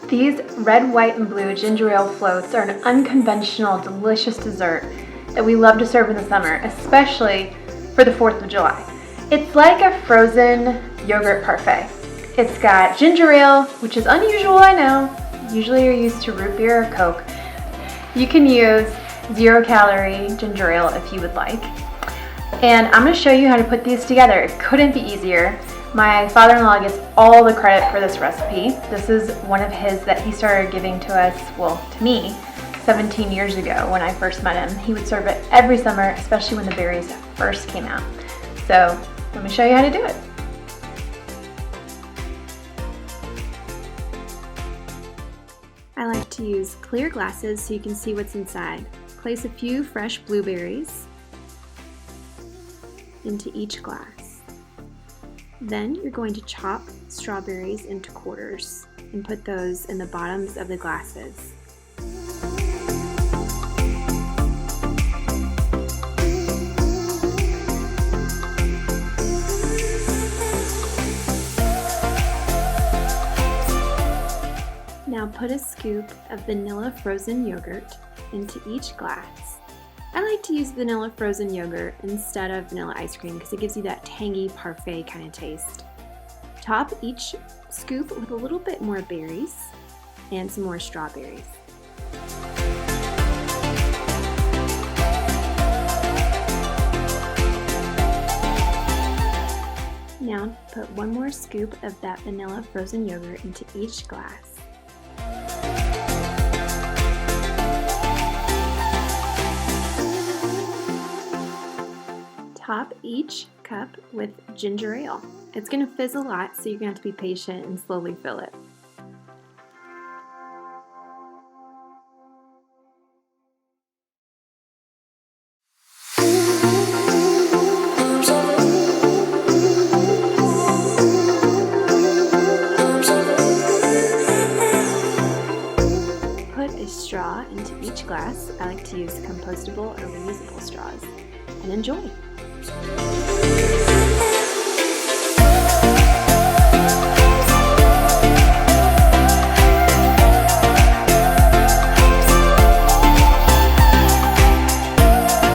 These red, white, and blue ginger ale floats are an unconventional, delicious dessert that we love to serve in the summer, especially for the 4th of July. It's like a frozen yogurt parfait. It's got ginger ale, which is unusual, I know. Usually you're used to root beer or Coke. You can use 0-calorie ginger ale if you would like. And I'm going to show you how to put these together. It couldn't be easier. My father-in-law gets all the credit for this recipe. This is one of his that he started giving to us, well, to me, 17 years ago when I first met him. He would serve it every summer, especially when the berries first came out. So let me show you how to do it. I like to use clear glasses so you can see what's inside. Place a few fresh blueberries into each glass. Then you're going to chop strawberries into quarters and put those in the bottoms of the glasses. Now put a scoop of vanilla frozen yogurt into each glass. I like to use vanilla frozen yogurt instead of vanilla ice cream because it gives you that tangy parfait kind of taste. Top each scoop with a little bit more berries and some more strawberries. Now put one more scoop of that vanilla frozen yogurt into each glass. Top each cup with ginger ale. It's going to fizz a lot, so you're going to have to be patient and slowly fill it. Put a straw into each glass. I like to use compostable or reusable straws. And enjoy!